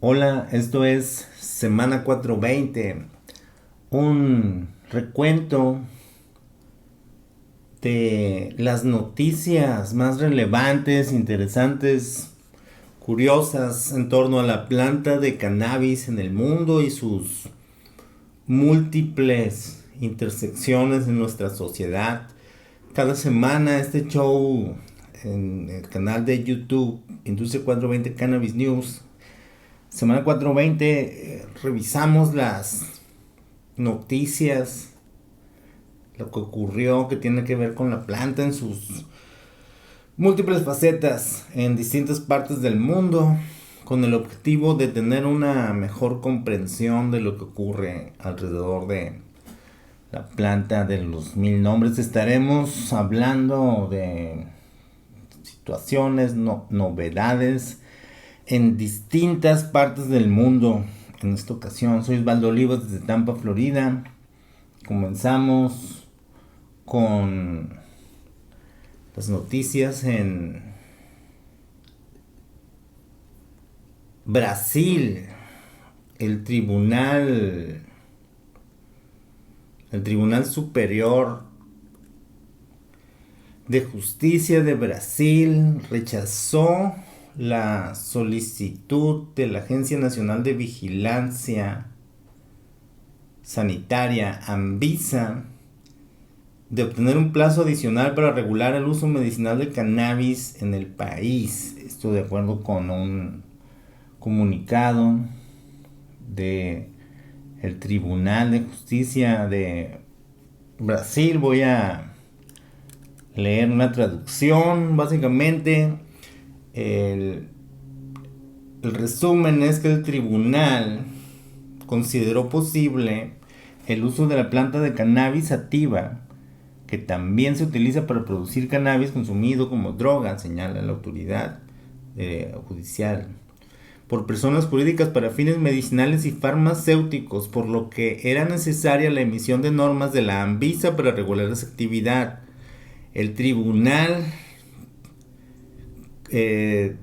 Hola, esto es Semana 420, un recuento de las noticias más relevantes, interesantes, curiosas en torno a la planta de cannabis en el mundo y sus múltiples intersecciones en nuestra sociedad. Cada semana este show en el canal de YouTube Industria 420 Cannabis News. Semana 420 revisamos las noticias, lo que ocurrió que tiene que ver con la planta en sus múltiples facetas en distintas partes del mundo, con el objetivo de tener una mejor comprensión de lo que ocurre alrededor de la planta de los mil nombres. Estaremos hablando de situaciones, novedades en distintas partes del mundo. En esta ocasión soy Osvaldo Olivos desde Tampa, Florida. Comenzamos con las noticias en Brasil. El tribunal, el Tribunal Superior de Justicia de Brasil rechazó la solicitud de la Agencia Nacional de Vigilancia Sanitaria, Anvisa, de obtener un plazo adicional para regular el uso medicinal de cannabis en el país. Esto de acuerdo con un comunicado de el Tribunal de Justicia de Brasil. Voy a leer una traducción. Básicamente, el, el resumen es que el tribunal consideró posible el uso de la planta de cannabis sativa, que también se utiliza para producir cannabis consumido como droga, señala la autoridad judicial, por personas jurídicas para fines medicinales y farmacéuticos, por lo que era necesaria la emisión de normas de la Anvisa para regular esa actividad. El tribunal eh,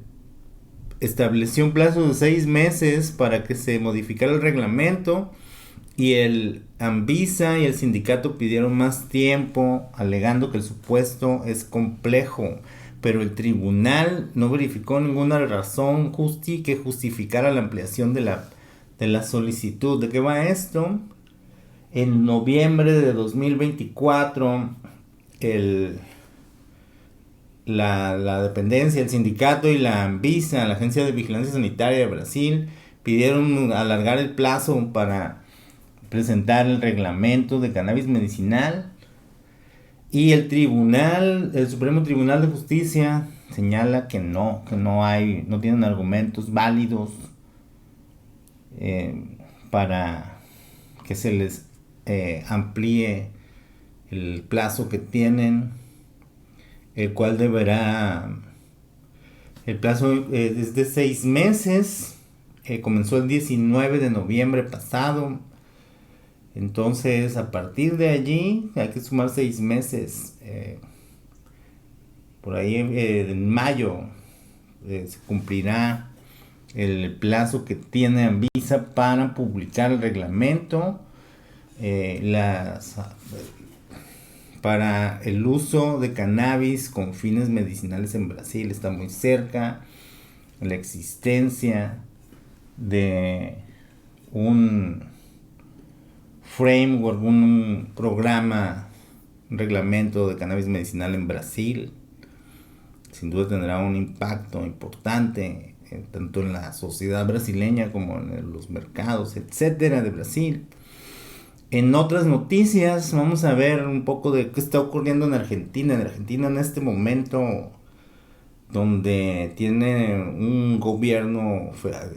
estableció un plazo de 6 meses para que se modificara el reglamento, y el Anvisa y el sindicato pidieron más tiempo, alegando que el supuesto es complejo, pero el tribunal no verificó ninguna razón que justificara la ampliación de la solicitud. ¿De qué va esto? En noviembre de 2024, el, la dependencia, el sindicato y la Anvisa, la Agencia de Vigilancia Sanitaria de Brasil, pidieron alargar el plazo para presentar el reglamento de cannabis medicinal, y el Supremo Tribunal de Justicia señala no tienen argumentos válidos eh, para que se les amplíe el plazo que tienen, el cual el plazo es de 6 meses, comenzó el 19 de noviembre pasado. Entonces, a partir de allí, hay que sumar 6 meses. Por ahí, en mayo, se cumplirá el plazo que tiene Anvisa para publicar el reglamento para el uso de cannabis con fines medicinales en Brasil. Está muy cerca la existencia de un framework, un programa, un reglamento de cannabis medicinal en Brasil. Sin duda tendrá un impacto importante tanto en la sociedad brasileña como en los mercados, etcétera, de Brasil. En otras noticias vamos a ver un poco de qué está ocurriendo en Argentina. En Argentina, en este momento, donde tiene un gobierno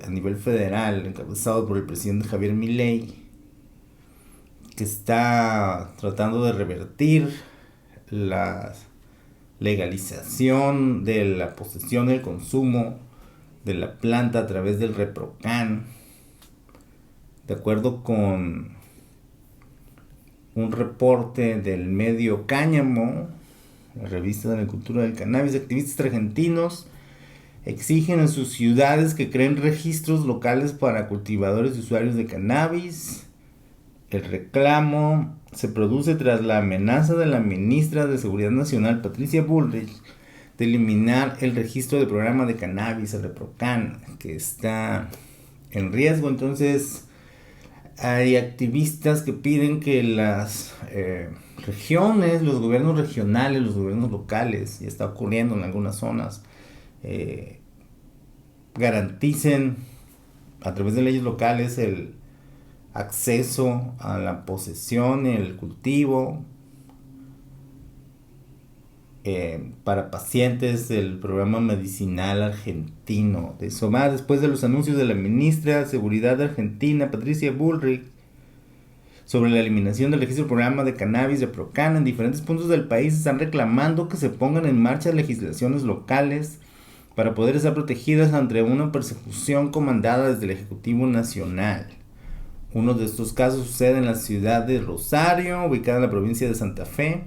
a nivel federal encabezado por el presidente Javier Milei, que está tratando de revertir la legalización de la posesión y el consumo de la planta a través del ReproCan. De acuerdo con un reporte del medio Cáñamo, la revista de la cultura del cannabis, activistas argentinos exigen en sus ciudades que creen registros locales para cultivadores y usuarios de cannabis. El reclamo se produce tras la amenaza de la ministra de Seguridad Nacional, Patricia Bullrich, de eliminar el registro del programa de cannabis, el ReproCan, que está en riesgo. Entonces hay activistas que piden que las regiones, los gobiernos regionales, los gobiernos locales, y está ocurriendo en algunas zonas, garanticen a través de leyes locales el acceso a la posesión y el cultivo para pacientes del programa medicinal argentino. De eso más después de los anuncios de la ministra de Seguridad Argentina, Patricia Bullrich, sobre la eliminación del registro del programa de cannabis de ReproCan. En diferentes puntos del país están reclamando que se pongan en marcha legislaciones locales para poder estar protegidas ante una persecución comandada desde el Ejecutivo Nacional. Uno de estos casos sucede en la ciudad de Rosario, ubicada en la provincia de Santa Fe,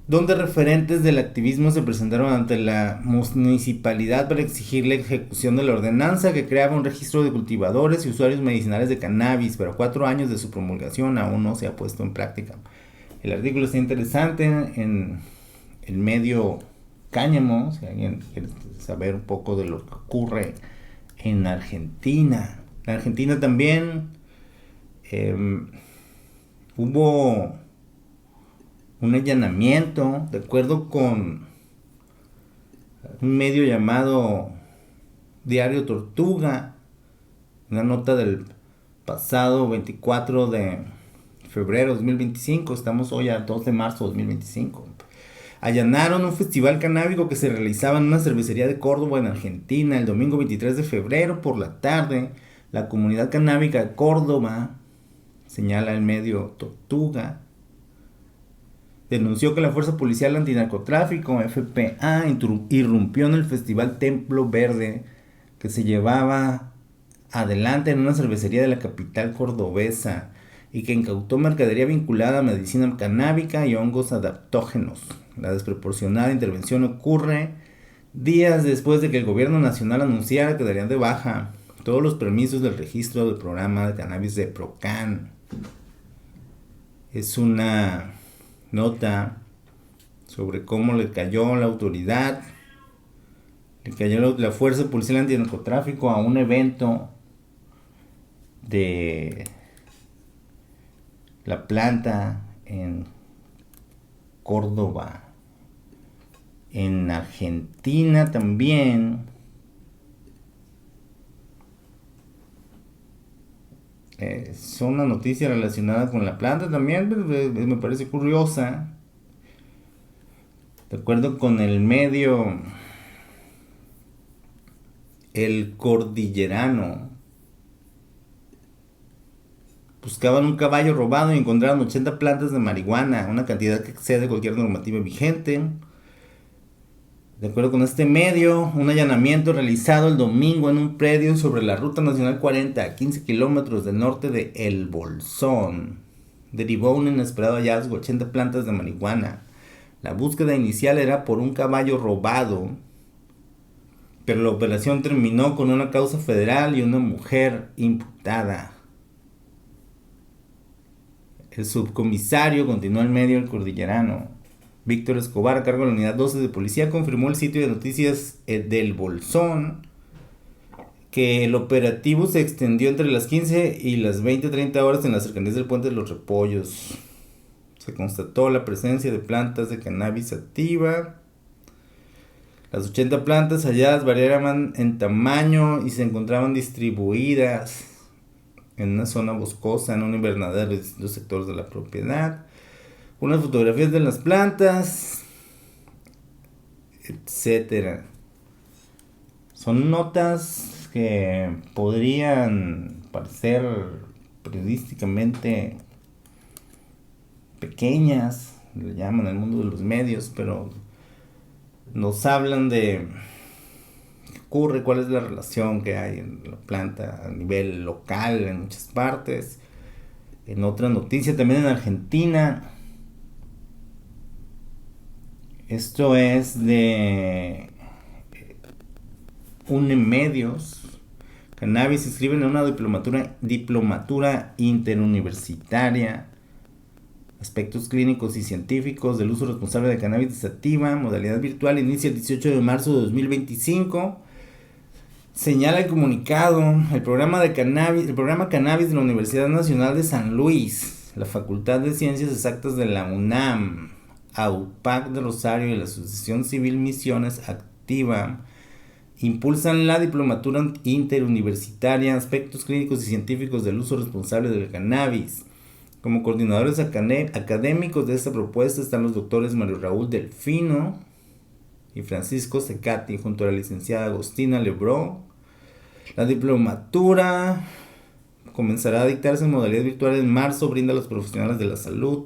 donde referentes del activismo se presentaron ante la municipalidad para exigir la ejecución de la ordenanza que creaba un registro de cultivadores y usuarios medicinales de cannabis, pero 4 años de su promulgación aún no se ha puesto en práctica. El artículo está interesante en el medio Cáñamo, si alguien quiere saber un poco de lo que ocurre en Argentina. En Argentina también hubo un allanamiento, de acuerdo con un medio llamado Diario Tortuga, una nota del pasado 24 de febrero de 2025, estamos hoy a 2 de marzo de 2025. Allanaron un festival canábico que se realizaba en una cervecería de Córdoba, en Argentina, el domingo 23 de febrero por la tarde. La comunidad canábica de Córdoba, señala el medio Tortuga, denunció que la Fuerza Policial Antinarcotráfico, FPA, irrumpió en el Festival Templo Verde que se llevaba adelante en una cervecería de la capital cordobesa y que incautó mercadería vinculada a medicina canábica y hongos adaptógenos. La desproporcionada intervención ocurre días después de que el gobierno nacional anunciara que darían de baja todos los permisos del registro del programa de cannabis de ReproCan. Es una nota sobre cómo le cayó la autoridad, le cayó la Fuerza Policial Antinarcotráfico a un evento de la planta en Córdoba. En Argentina también es una noticia relacionada con la planta también, me parece curiosa. De acuerdo con el medio El Cordillerano, buscaban un caballo robado y encontraron 80 plantas de marihuana, una cantidad que excede cualquier normativa vigente. De acuerdo con este medio, un allanamiento realizado el domingo en un predio sobre la Ruta Nacional 40, a 15 kilómetros del norte de El Bolsón, derivó un inesperado hallazgo, 80 plantas de marihuana. La búsqueda inicial era por un caballo robado, pero la operación terminó con una causa federal y una mujer imputada. El subcomisario, continuó el medio El Cordillerano, Víctor Escobar, a cargo de la unidad 12 de policía, confirmó el sitio de noticias del Bolsón que el operativo se extendió entre las 15 y las 20:30 horas en las cercanías del Puente de los Repollos. Se constató la presencia de plantas de cannabis sativa. Las 80 plantas halladas variaban en tamaño y se encontraban distribuidas en una zona boscosa, en un invernadero de distintos sectores de la propiedad. Unas fotografías de las plantas, etcétera. Son notas que podrían parecer periodísticamente pequeñas, le llaman el mundo de los medios, pero nos hablan de qué ocurre, cuál es la relación que hay en la planta a nivel local en muchas partes. En otra noticia, también en Argentina, esto es de Unemedios. Cannabis se inscriben en una diplomatura interuniversitaria. Aspectos clínicos y científicos del uso responsable de cannabis sativa, modalidad virtual, inicia el 18 de marzo de 2025. Señala el comunicado, el programa Cannabis de la Universidad Nacional de San Luis, la Facultad de Ciencias Exactas de la UNAM, AUPAC de Rosario y la Asociación Civil Misiones Activa impulsan la diplomatura interuniversitaria, aspectos clínicos y científicos del uso responsable del cannabis. Como coordinadores académicos de esta propuesta están los doctores Mario Raúl Delfino y Francisco Secati, junto a la licenciada Agostina Lebró. La diplomatura comenzará a dictarse en modalidad virtual en marzo, brinda a los profesionales de la salud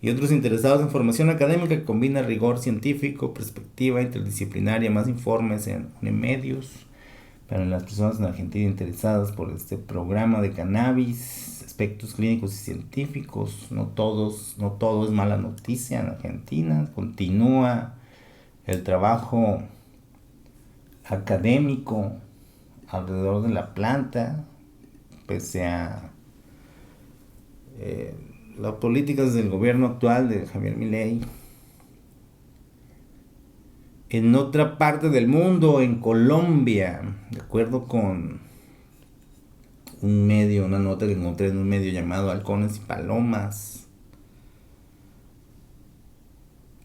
y otros interesados en formación académica que combina rigor científico, perspectiva interdisciplinaria. Más informes en Unemedios para las personas en Argentina interesadas por este programa de cannabis, aspectos clínicos y científicos. No todo es mala noticia en Argentina. Continúa el trabajo académico alrededor de la planta, pese a las políticas del gobierno actual de Javier Milei. En otra parte del mundo, en Colombia, de acuerdo con una nota que encontré en un medio llamado Halcones y Palomas,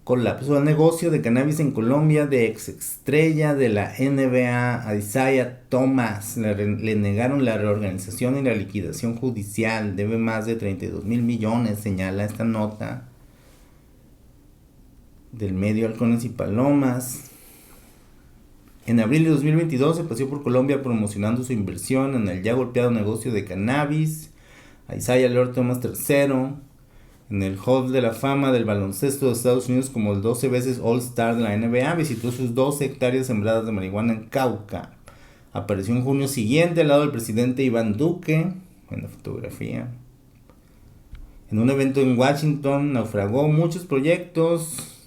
colapsó el negocio de cannabis en Colombia de ex estrella de la NBA, Isaiah Thomas. Le negaron la reorganización y la liquidación judicial. Debe más de 32 mil millones, señala esta nota del medio Halcones y Palomas. En abril de 2022 se paseó por Colombia promocionando su inversión en el ya golpeado negocio de cannabis. Isaiah Lord Thomas III, en el Hall de la Fama del baloncesto de Estados Unidos como el 12 veces All-Star de la NBA, visitó sus 12 hectáreas sembradas de marihuana en Cauca. Apareció en junio siguiente al lado del presidente Iván Duque, en la fotografía. En un evento en Washington naufragó muchos proyectos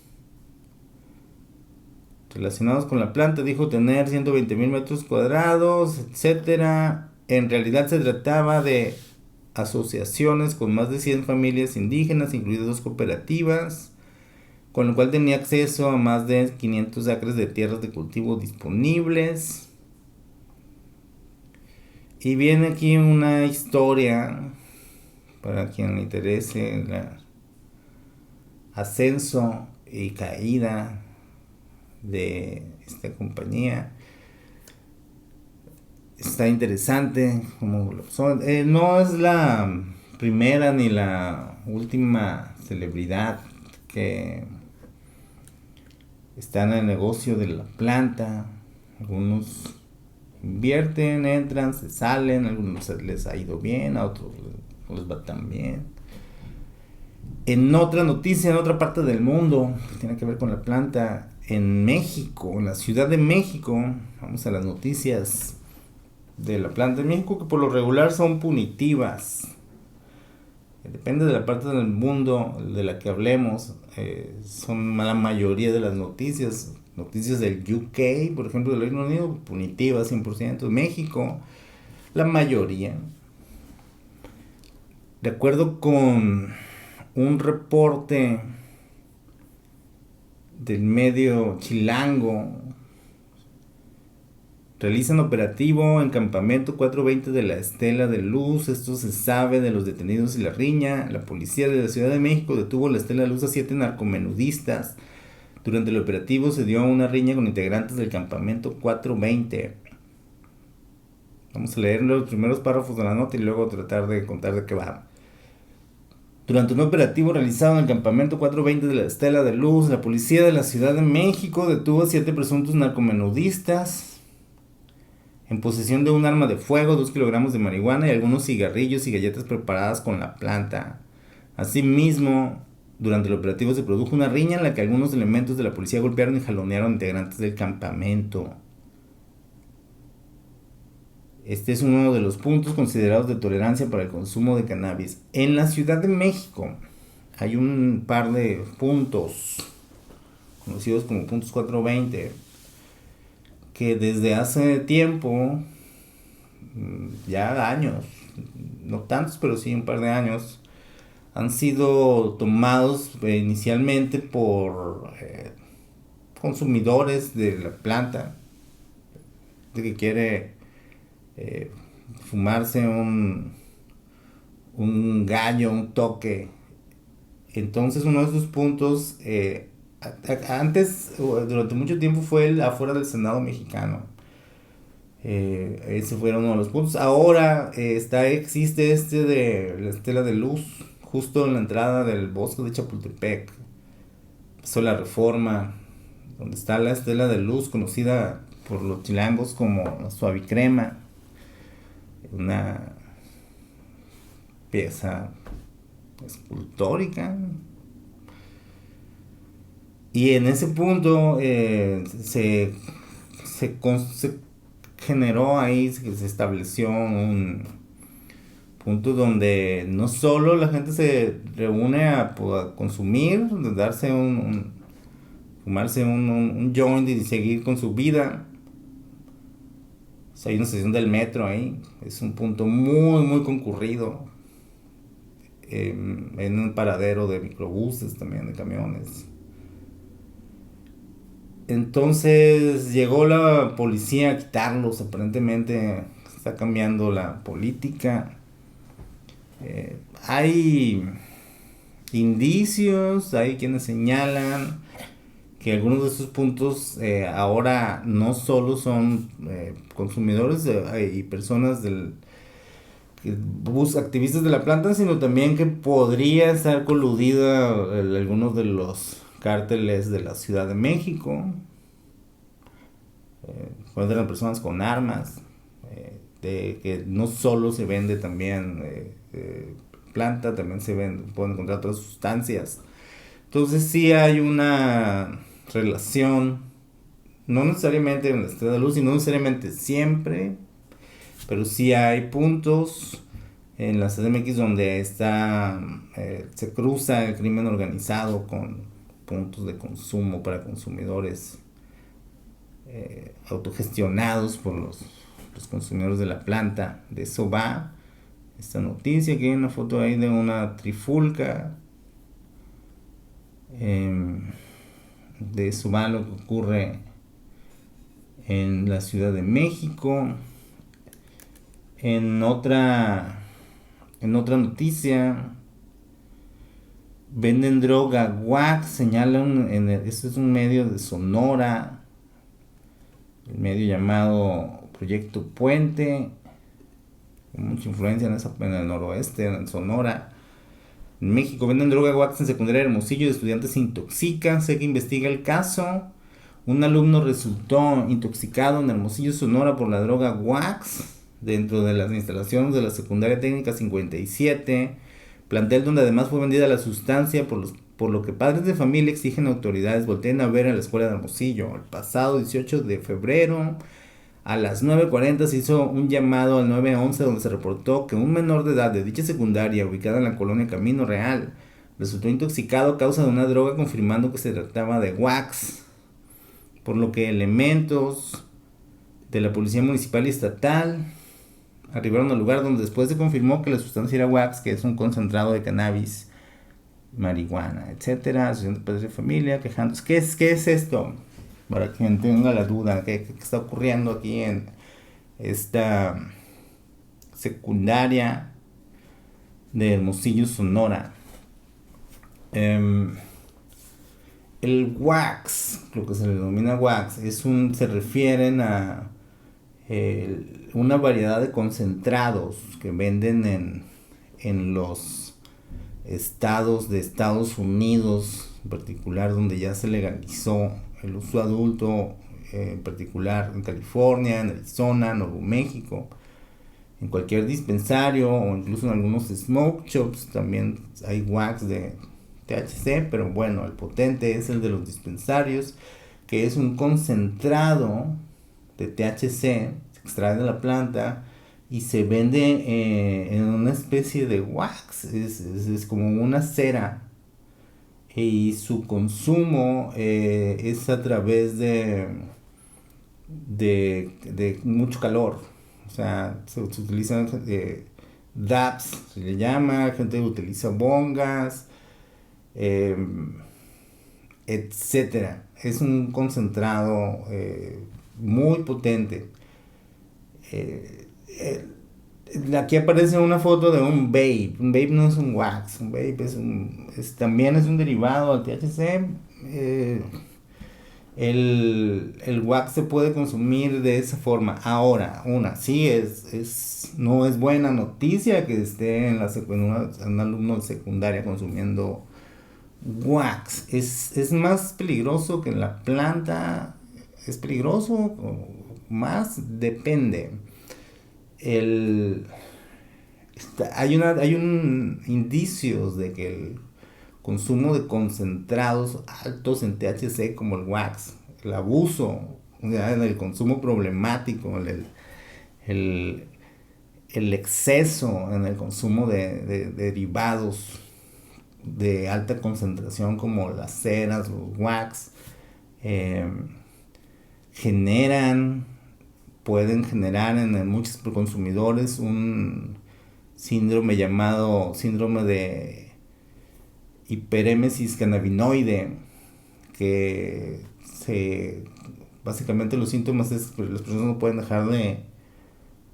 relacionados con la planta. Dijo tener 120,000 metros cuadrados, etc. En realidad se trataba de asociaciones con más de 100 familias indígenas, incluidas 2 cooperativas, con lo cual tenía acceso a más de 500 acres de tierras de cultivo disponibles. Y viene aquí una historia para quien le interese el ascenso y caída de esta compañía. Está interesante, como no es la primera ni la última celebridad que está en el negocio de la planta. Algunos invierten, entran, se salen, a algunos les ha ido bien, a otros no les va tan bien. En otra noticia, en otra parte del mundo que tiene que ver con la planta, en México, en la Ciudad de México, vamos a las noticias de la planta de México, que por lo regular son punitivas. Depende de la parte del mundo de la que hablemos. Son la mayoría de las noticias del UK, por ejemplo, del Reino Unido, punitivas 100%. México, la mayoría. De acuerdo con un reporte del medio Chilango, realizan operativo en campamento 420 de la Estela de Luz. Esto se sabe de los detenidos y la riña. La policía de la Ciudad de México detuvo la Estela de Luz a 7 narcomenudistas. Durante el operativo se dio una riña con integrantes del campamento 420. Vamos a leer los primeros párrafos de la nota y luego tratar de contar de qué va. Durante un operativo realizado en el campamento 420 de la Estela de Luz, la policía de la Ciudad de México detuvo a 7 presuntos narcomenudistas en posesión de un arma de fuego, 2 kilogramos de marihuana y algunos cigarrillos y galletas preparadas con la planta. Asimismo, durante el operativo se produjo una riña en la que algunos elementos de la policía golpearon y jalonearon integrantes del campamento. Este es uno de los puntos considerados de tolerancia para el consumo de cannabis. En la Ciudad de México hay un par de puntos conocidos como puntos 420, que desde hace tiempo, ya años, no tantos, pero sí un par de años, han sido tomados inicialmente por consumidores de la planta, de que quiere eh, fumarse un gallo, un toque. Entonces uno de esos puntos, antes, durante mucho tiempo fue afuera del Senado mexicano. Ese fue uno de los puntos. Ahora existe de la estela de luz, justo en la entrada del bosque de Chapultepec. Pasó la reforma, donde está la estela de luz, conocida por los chilangos como la suavicrema. Una pieza escultórica. Y en ese punto se generó ahí, se estableció un punto donde no solo la gente se reúne pues, a consumir, darse fumarse un joint y seguir con su vida. O sea, hay una estación del metro ahí, es un punto muy, muy concurrido. En un paradero de microbuses también, de camiones. Entonces llegó la policía a quitarlos, aparentemente está cambiando la política. Hay indicios, hay quienes señalan que algunos de esos puntos ahora no solo son consumidores y personas activistas de la planta, sino también que podría estar coludida algunos de los cárteles de la Ciudad de México. Encuentran personas con armas, de que no solo se vende también planta, también pueden encontrar otras sustancias. Entonces sí hay una relación, no necesariamente en la estrella de luz, y no necesariamente siempre, pero sí hay puntos en la CDMX donde se cruza el crimen organizado con puntos de consumo para consumidores autogestionados por los consumidores de la planta. De eso va esta noticia, que hay una foto ahí de una trifulca. De eso va lo que ocurre en la Ciudad de México. En otra noticia, venden droga wax, señalan este es un medio de Sonora, el medio llamado Proyecto Puente, con mucha influencia en el noroeste, en Sonora. En México venden droga wax en secundaria de Hermosillo, de estudiantes se intoxican, sé que investiga el caso. Un alumno resultó intoxicado en Hermosillo, Sonora, por la droga wax dentro de las instalaciones de la Secundaria Técnica 57, plantel donde además fue vendida la sustancia, por lo que padres de familia exigen a autoridades volteen a ver a la escuela de Hermosillo. El pasado 18 de febrero a las 9:40 se hizo un llamado al 911 donde se reportó que un menor de edad de dicha secundaria, ubicada en la colonia Camino Real, resultó intoxicado a causa de una droga, confirmando que se trataba de wax, por lo que elementos de la policía municipal y estatal arribaron al lugar, donde después se confirmó que la sustancia era wax, que es un concentrado de cannabis, marihuana, etcétera. Asociación de padres de familia quejándose. ¿Qué es esto? Para quien tenga la duda, ¿qué está ocurriendo aquí en esta secundaria de Hermosillo, Sonora? El wax, lo que se le denomina wax, se refieren a una variedad de concentrados que venden en los estados de Estados Unidos, en particular donde ya se legalizó el uso adulto, en particular en California, en Arizona, Nuevo México. En cualquier dispensario o incluso en algunos smoke shops también hay wax de THC, pero bueno, el potente es el de los dispensarios, que es un concentrado de THC, se extrae de la planta y se vende en una especie de wax, es como una cera, y su consumo es a través de de mucho calor. O sea, se utilizan DAPs, se le llama, gente utiliza bongas, eh, etcétera. Es un concentrado muy potente. Eh, eh, Aquí aparece una foto de un vape. Un vape no es un wax. Un vape también es un derivado del THC. Eh, el wax se puede consumir de esa forma. Ahora, sí no es buena noticia que esté un alumno de secundaria consumiendo wax. Es más peligroso que la planta. ¿Es peligroso? O más depende. El, hay un indicios de que el consumo de concentrados altos en THC como el wax, el abuso, el consumo problemático, el, el exceso en el consumo de derivados de alta concentración como las ceras, los wax, eh, generan, pueden generar en muchos consumidores un síndrome llamado síndrome de hiperémesis cannabinoide, que básicamente los síntomas es que las personas no pueden dejar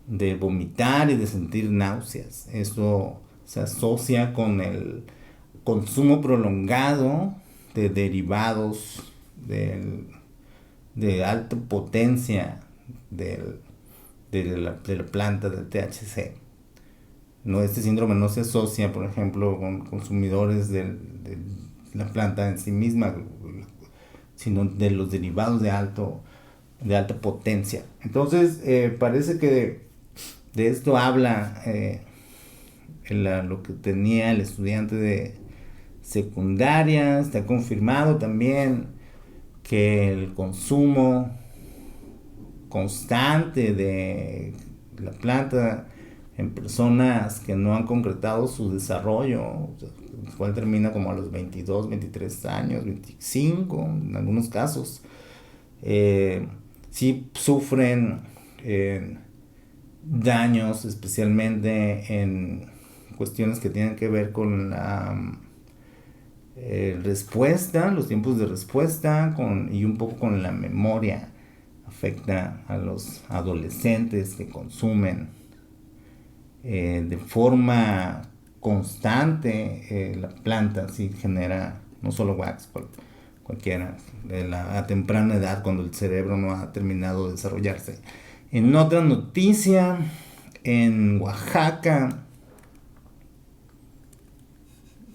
de vomitar y de sentir náuseas. Esto se asocia con el consumo prolongado de derivados de alta potencia de la planta del THC. No, este síndrome no se asocia, por ejemplo, con consumidores de la planta en sí misma, sino de los derivados de alta potencia. Entonces, parece que de esto habla lo que tenía el estudiante de secundaria. Está confirmado también que el consumo constante de la planta en personas que no han concretado su desarrollo, el cual termina como a los 22, 23 años, 25 en algunos casos, sí sufren daños, especialmente en cuestiones que tienen que ver con la respuesta, los tiempos de respuesta y un poco con la memoria. Afecta a los adolescentes que consumen de forma constante la planta. Sí genera no solo wax, cualquiera, a temprana edad, cuando el cerebro no ha terminado de desarrollarse. En otra noticia, en Oaxaca,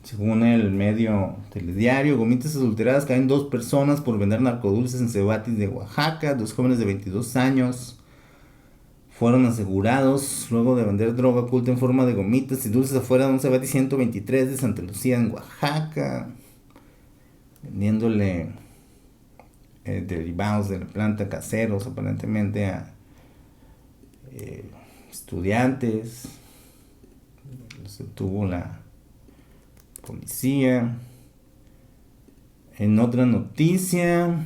según el medio Telediario, gomitas adulteradas, caen 2 personas por vender narcodulces en Cebatis de Oaxaca. 2 jóvenes de 22 años fueron asegurados luego de vender droga oculta en forma de gomitas y dulces afuera de un Cebatis 123 de Santa Lucía en Oaxaca, vendiéndole derivados de la planta, caseros aparentemente, a estudiantes. Se tuvo la policía. En otra noticia,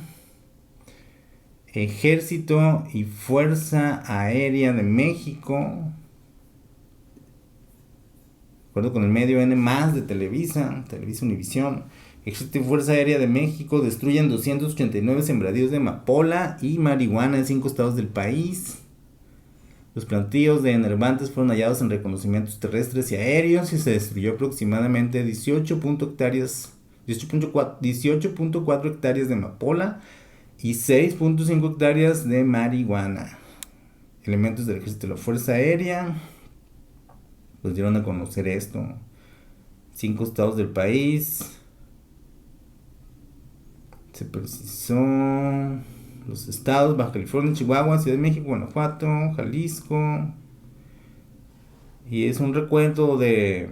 Ejército y Fuerza Aérea de México, de acuerdo con el medio N+ de Televisa Univisión, Ejército y Fuerza Aérea de México destruyen 289 sembradíos de amapola y marihuana en 5 estados del país. Los plantíos de enervantes fueron hallados en reconocimientos terrestres y aéreos y se destruyó aproximadamente 18.4 hectáreas de amapola y 6.5 hectáreas de marihuana. Elementos del Ejército de la Fuerza Aérea pues dieron a conocer esto. 5 estados del país. Se precisó los estados: Baja California, Chihuahua, Ciudad de México, Guanajuato, Jalisco. Y es un recuento de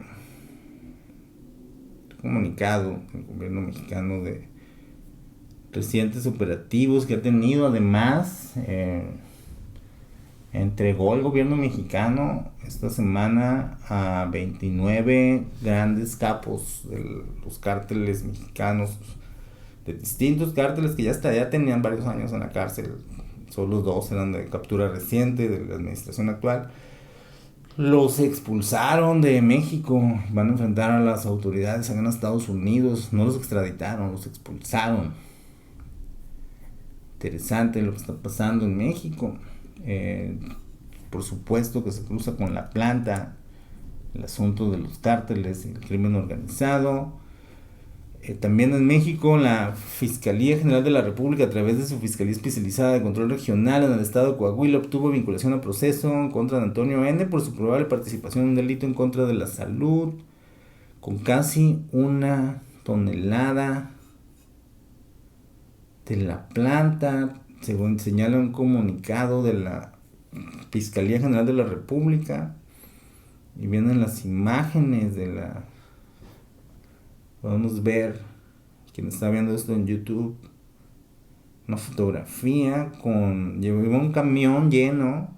comunicado del gobierno mexicano de recientes operativos que ha tenido. Además, entregó el gobierno mexicano esta semana a 29 grandes capos de los cárteles mexicanos, de distintos cárteles que ya tenían varios años en la cárcel, solo 2 eran de captura reciente de la administración actual. Los expulsaron de México, van a enfrentar a las autoridades acá en Estados Unidos, no los extraditaron, los expulsaron. Interesante lo que está pasando en México. Por supuesto que se cruza con la planta, el asunto de los cárteles y el crimen organizado. También en México, la Fiscalía General de la República, a través de su Fiscalía Especializada de Control Regional en el estado de Coahuila, obtuvo vinculación a proceso en contra de Antonio N. por su probable participación en un delito en contra de la salud, con casi 1 tonelada de la planta, según señala un comunicado de la Fiscalía General de la República. Y vienen las imágenes de la... Podemos ver, quien está viendo esto en YouTube, una fotografía con... Lleva un camión lleno.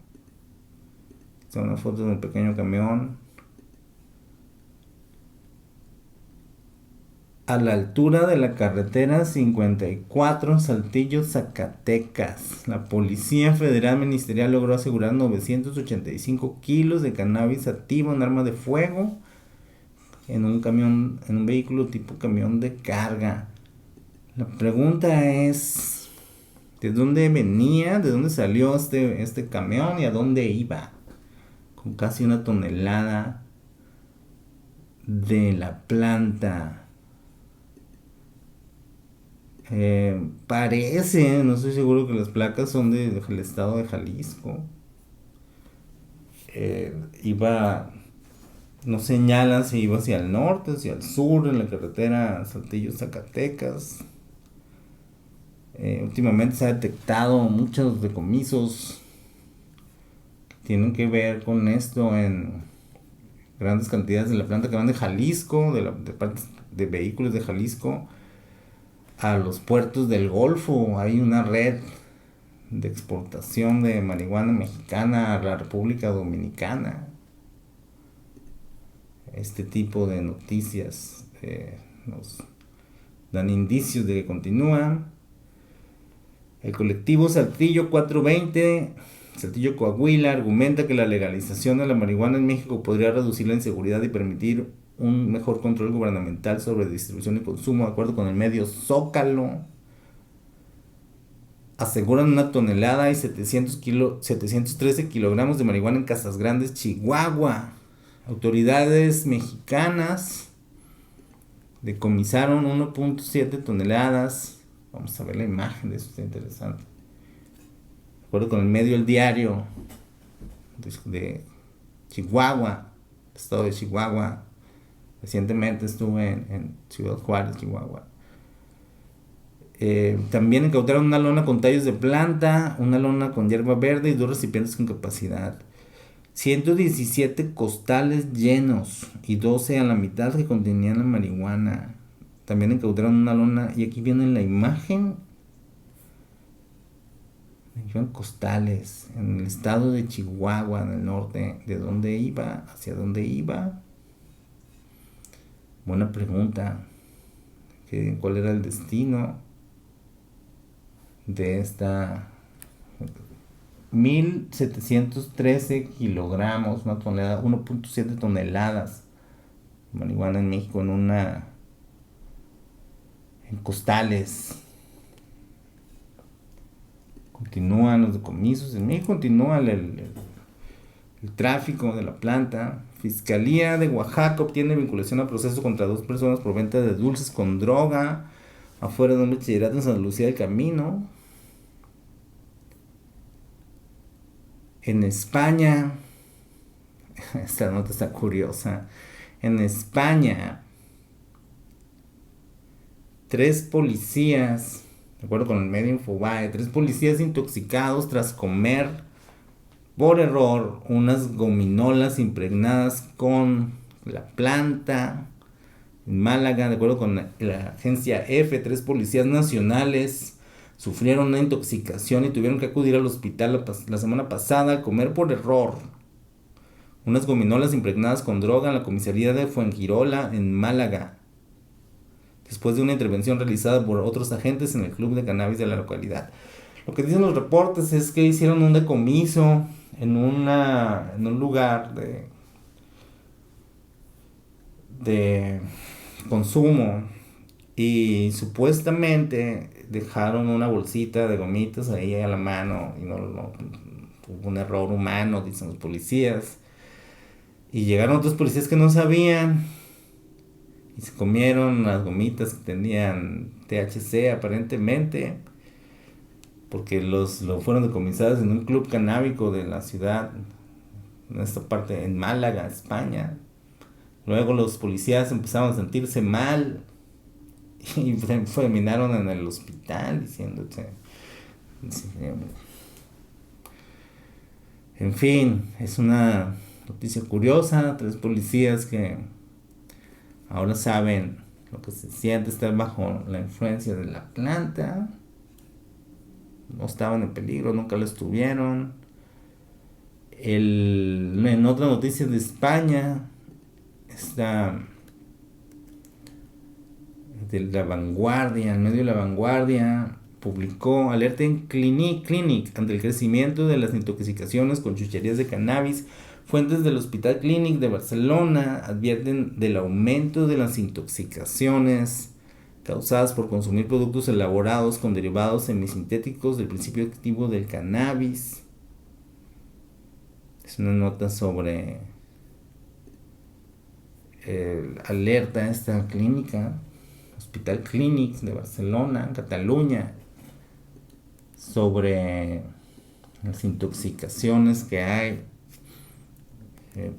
Está una foto de un pequeño camión. A la altura de la carretera 54, Saltillo, Zacatecas. La Policía Federal Ministerial logró asegurar 985 kilos de cannabis sativa, un arma de fuego, en un camión, en un vehículo tipo camión de carga. La pregunta es, ¿de dónde venía? ¿De dónde salió este camión y a dónde iba? Con casi 1 tonelada de la planta. Parece, no estoy seguro, que las placas son del estado de Jalisco. Iba... No señalan si iba hacia el norte, hacia el sur, en la carretera Saltillo-Zacatecas. Últimamente se ha detectado muchos decomisos que tienen que ver con esto en grandes cantidades de la planta que van de Jalisco, de partes de vehículos de Jalisco, a los puertos del Golfo. Hay una red de exportación de marihuana mexicana a la República Dominicana. Este tipo de noticias nos dan indicios de que continúan. El colectivo Saltillo 420, Saltillo Coahuila, argumenta que la legalización de la marihuana en México podría reducir la inseguridad y permitir un mejor control gubernamental sobre distribución y consumo. De acuerdo con el medio Zócalo, aseguran 1 tonelada y 713 kilogramos de marihuana en Casas Grandes, Chihuahua. Autoridades mexicanas decomisaron 1.7 toneladas. Vamos a ver la imagen de eso, está interesante. De acuerdo con el medio El Diario de Chihuahua, estado de Chihuahua. Recientemente estuve en Ciudad Juárez, Chihuahua. También incautaron una lona con tallos de planta, una lona con hierba verde y 2 recipientes con capacidad. 117 costales llenos y 12 a la mitad que contenían la marihuana. También incautaron una lona, y aquí viene la imagen. Iban costales en el estado de Chihuahua, en el norte. ¿De dónde iba? ¿Hacia dónde iba? Buena pregunta. ¿Cuál era el destino de esta? 1.713 kilogramos, 1.7 toneladas de marihuana en México en costales. Continúan los decomisos en México, continúa el tráfico de la planta. Fiscalía de Oaxaca obtiene vinculación a proceso contra 2 personas por venta de dulces con droga afuera de un bachillerato en San Lucía del Camino. En España, esta nota está curiosa. En España, 3 policías, de acuerdo con el medio Infobae, 3 policías intoxicados tras comer por error unas gominolas impregnadas con la planta. En Málaga, de acuerdo con la agencia EFE, 3 policías nacionales sufrieron una intoxicación y tuvieron que acudir al hospital la semana pasada al comer por error unas gominolas impregnadas con droga en la comisaría de Fuengirola, en Málaga, después de una intervención realizada por otros agentes en el club de cannabis de la localidad. Lo que dicen los reportes es que hicieron un decomiso en un lugar de consumo y supuestamente dejaron una bolsita de gomitas ahí a la mano y no hubo un error humano, dicen los policías. Y llegaron otros policías que no sabían y se comieron las gomitas que tenían THC aparentemente, porque lo fueron decomisados en un club canábico de la ciudad, en esta parte, en Málaga, España. Luego los policías empezaron a sentirse mal y terminaron en el hospital diciéndose. En fin, es una noticia curiosa. 3 policías que ahora saben lo que se siente estar bajo la influencia de la planta. No estaban en peligro, nunca lo estuvieron. En otra noticia de España, está de La Vanguardia, en medio de La Vanguardia, publicó alerta en Clinic ante el crecimiento de las intoxicaciones con chucherías de cannabis. Fuentes del Hospital Clínic de Barcelona advierten del aumento de las intoxicaciones causadas por consumir productos elaborados con derivados semisintéticos del principio activo del cannabis. Es una nota sobre alerta a esta clínica, Hospital Clínic de Barcelona, Cataluña, sobre las intoxicaciones que hay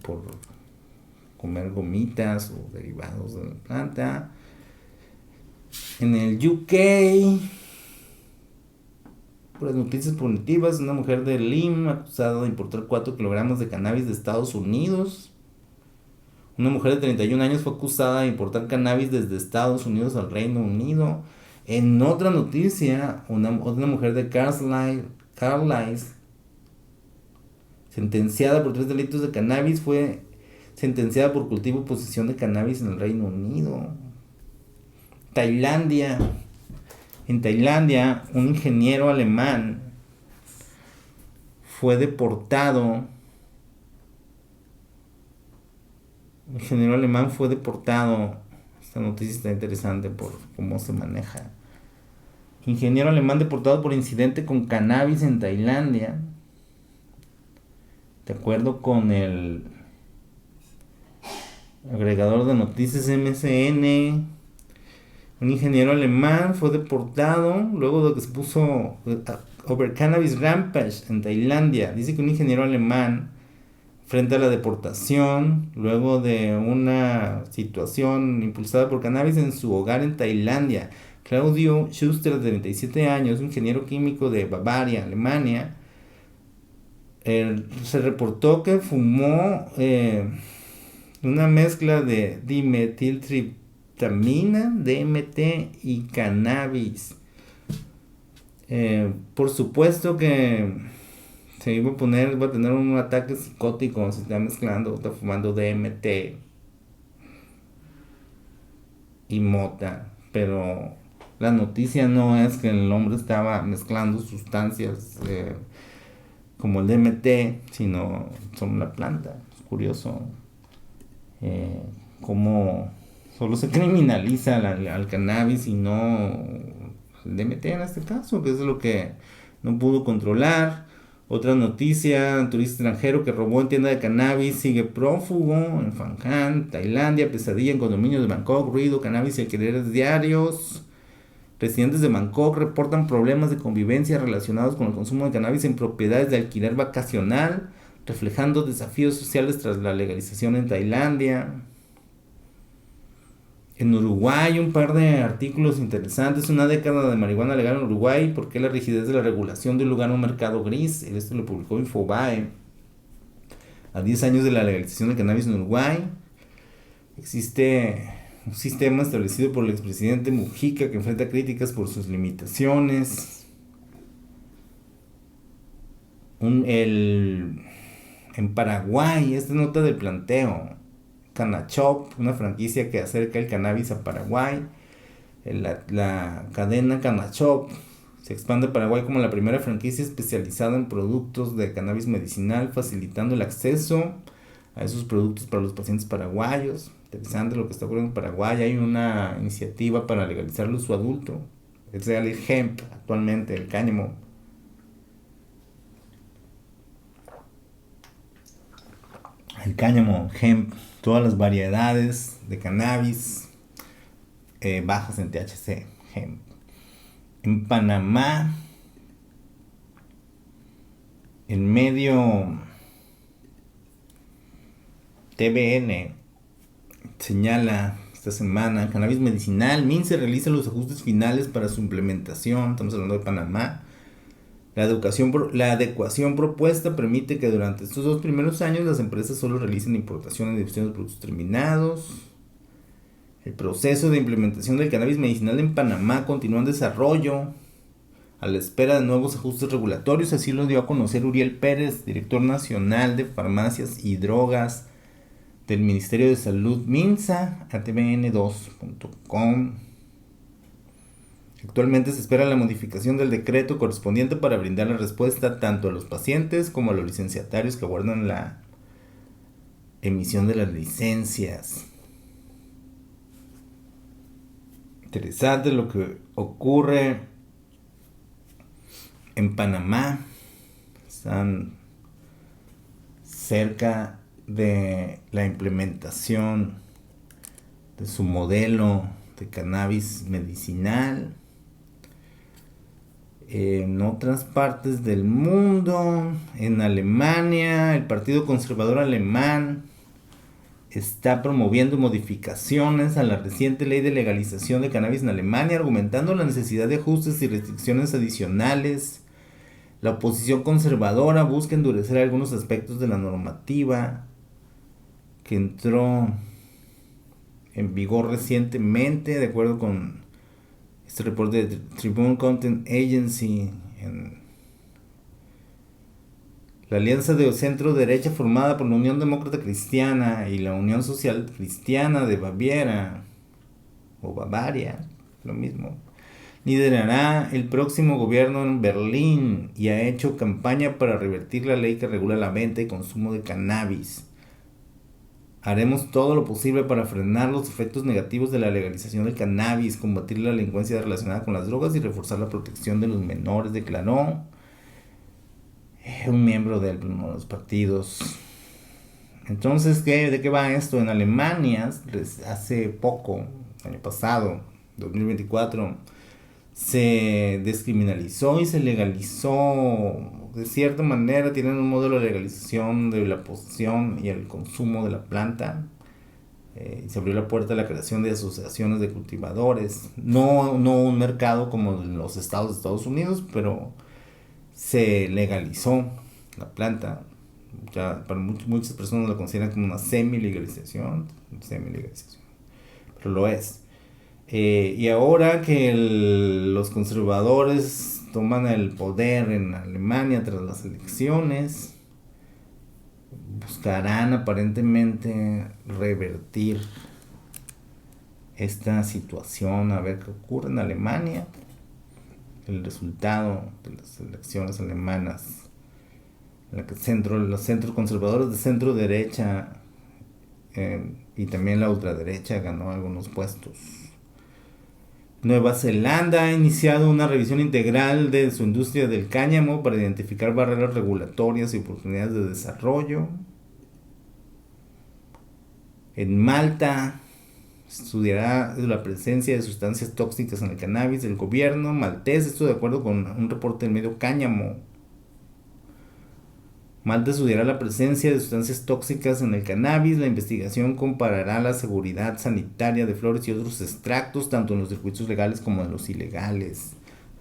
por comer gomitas o derivados de la planta. En el UK, por las noticias positivas, una mujer de Lim acusada de importar 4 kilogramos de cannabis de Estados Unidos. Una mujer de 31 años fue acusada de importar cannabis desde Estados Unidos al Reino Unido. En otra noticia, otra mujer de Carlisle, sentenciada por 3 delitos de cannabis, fue sentenciada por cultivo y posesión de cannabis en el Reino Unido. Tailandia. En Tailandia, un ingeniero alemán fue deportado. Esta noticia está interesante por cómo se maneja. Ingeniero alemán deportado por incidente con cannabis en Tailandia. De acuerdo con el agregador de noticias MSN, un ingeniero alemán fue deportado luego de que se puso over cannabis rampage en Tailandia. Dice que un ingeniero alemán, frente a la deportación, luego de una situación impulsada por cannabis en su hogar en Tailandia, Claudio Schuster, de 37 años, un ingeniero químico de Bavaria, Alemania, se reportó que fumó una mezcla de dimetiltriptamina, DMT, y cannabis. Por supuesto que se iba a tener un ataque psicótico, se está mezclando, está fumando DMT y mota, pero la noticia no es que el hombre estaba mezclando sustancias como el DMT, sino son la planta. Es curioso cómo solo se criminaliza al cannabis y no el DMT en este caso, que es lo que no pudo controlar. Otra noticia, un turista extranjero que robó en tienda de cannabis sigue prófugo en Phang Nga, Tailandia. Pesadilla en condominios de Bangkok, ruido, cannabis y alquileres diarios. Residentes de Bangkok reportan problemas de convivencia relacionados con el consumo de cannabis en propiedades de alquiler vacacional, reflejando desafíos sociales tras la legalización en Tailandia. En Uruguay, un par de artículos interesantes. Una década de marihuana legal en Uruguay. ¿Por qué la rigidez de la regulación dio lugar a un mercado gris? Esto lo publicó Infobae. A 10 años de la legalización del cannabis en Uruguay, existe un sistema establecido por el expresidente Mujica que enfrenta críticas por sus limitaciones. En Paraguay, esta nota del planteo. Canachop, una franquicia que acerca el cannabis a Paraguay. La cadena Canachop Se expande Paraguay como la primera franquicia especializada en productos de cannabis medicinal, facilitando el acceso a esos productos para los pacientes paraguayos. Interesante lo que está ocurriendo en Paraguay. Hay una iniciativa para legalizar el uso adulto. Es real el hemp actualmente, el cáñamo. El cáñamo, hemp, todas las variedades de cannabis bajas en THC, hemp. En Panamá, el medio TVN señala esta semana, cannabis medicinal, MINSA realiza los ajustes finales para su implementación, estamos hablando de Panamá. La adecuación propuesta permite que durante estos 2 primeros años las empresas solo realicen importaciones y distribución de productos terminados. El proceso de implementación del cannabis medicinal en Panamá continúa en desarrollo a la espera de nuevos ajustes regulatorios, así lo dio a conocer Uriel Pérez, director nacional de farmacias y drogas del Ministerio de Salud MINSA, a tvn2.com. Actualmente se espera la modificación del decreto correspondiente para brindar la respuesta tanto a los pacientes como a los licenciatarios que aguardan la emisión de las licencias. Interesante lo que ocurre en Panamá. Están cerca de la implementación de su modelo de cannabis medicinal. En otras partes del mundo, en Alemania, el Partido Conservador Alemán está promoviendo modificaciones a la reciente ley de legalización de cannabis en Alemania, argumentando la necesidad de ajustes y restricciones adicionales. La oposición conservadora busca endurecer algunos aspectos de la normativa que entró en vigor recientemente, de acuerdo con este reporte de Tribune Content Agency. La alianza de centro-derecha formada por la Unión Demócrata Cristiana y la Unión Social Cristiana de Baviera, o Bavaria, lo mismo, liderará el próximo gobierno en Berlín y ha hecho campaña para revertir la ley que regula la venta y consumo de cannabis. Haremos todo lo posible para frenar los efectos negativos de la legalización del cannabis, combatir la delincuencia relacionada con las drogas y reforzar la protección de los menores, declaró un miembro de uno de los partidos. Entonces, ¿de qué va esto? En Alemania, hace poco, año pasado, 2024, se descriminalizó y se legalizó. De cierta manera tienen un modelo de legalización de la posesión y el consumo de la planta. Se abrió la puerta a la creación de asociaciones de cultivadores. No un mercado como en los estados de Estados Unidos, pero se legalizó la planta. Ya para muchas personas lo consideran como una semi-legalización, pero lo es. Y ahora que los conservadores toman el poder en Alemania tras las elecciones, buscarán aparentemente revertir esta situación, a ver qué ocurre en Alemania. El resultado de las elecciones alemanas, en la que los centros conservadores de centro derecha y también la ultraderecha ganó algunos puestos. Nueva Zelanda ha iniciado una revisión integral de su industria del cáñamo para identificar barreras regulatorias y oportunidades de desarrollo. En Malta estudiará la presencia de sustancias tóxicas en el cannabis del gobierno maltés, esto de acuerdo con un reporte del medio Cáñamo. Malta estudiará la presencia de sustancias tóxicas en el cannabis. La investigación comparará la seguridad sanitaria de flores y otros extractos, tanto en los circuitos legales como en los ilegales.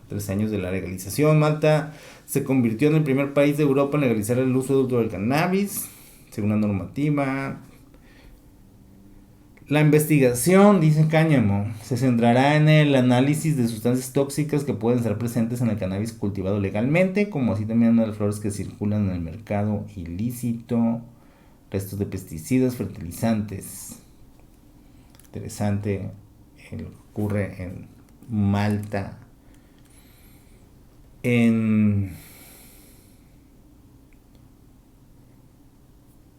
3 años de la legalización, Malta se convirtió en el primer país de Europa en legalizar el uso adulto del cannabis, según la normativa. La investigación, dice Cáñamo, se centrará en el análisis de sustancias tóxicas que pueden estar presentes en el cannabis cultivado legalmente, como así también en las flores que circulan en el mercado ilícito, restos de pesticidas, fertilizantes. Interesante lo que ocurre en Malta. En,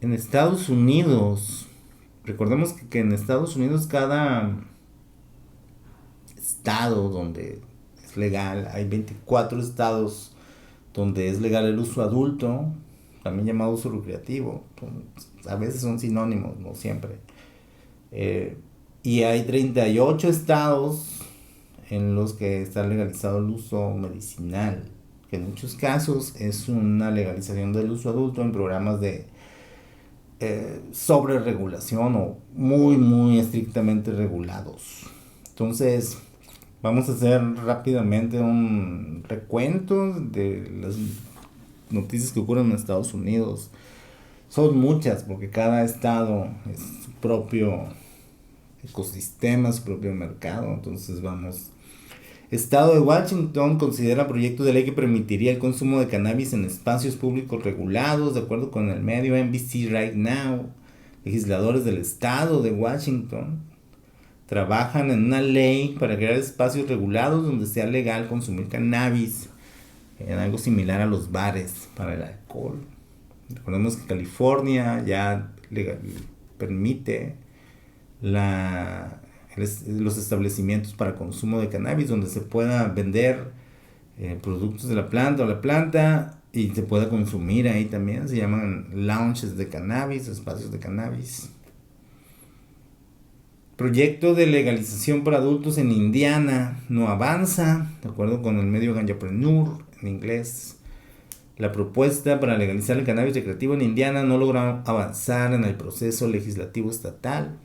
en Estados Unidos, recordemos que en Estados Unidos cada estado donde es legal, hay 24 estados donde es legal el uso adulto, también llamado uso recreativo. A veces son sinónimos, no siempre. Eh, y hay 38 estados en los que está legalizado el uso medicinal, que en muchos casos es una legalización del uso adulto en programas de sobre regulación o muy muy estrictamente regulados. Entonces vamos a hacer rápidamente un recuento de las noticias que ocurren en Estados Unidos. Son muchas porque cada estado es su propio ecosistema, su propio mercado. Entonces vamos. Estado de Washington considera proyecto de ley que permitiría el consumo de cannabis en espacios públicos regulados, de acuerdo con el medio NBC Right Now. Legisladores del estado de Washington trabajan en una ley para crear espacios regulados donde sea legal consumir cannabis, en algo similar a los bares para el alcohol. Recordemos que California ya permite los establecimientos para consumo de cannabis donde se pueda vender productos de la planta o la planta y se pueda consumir ahí también. Se llaman lounges de cannabis, espacios de cannabis. Proyecto de legalización para adultos en Indiana no avanza, de acuerdo con el medio Ganyapreneur en inglés. La propuesta para legalizar el cannabis recreativo en Indiana no logra avanzar en el proceso legislativo estatal.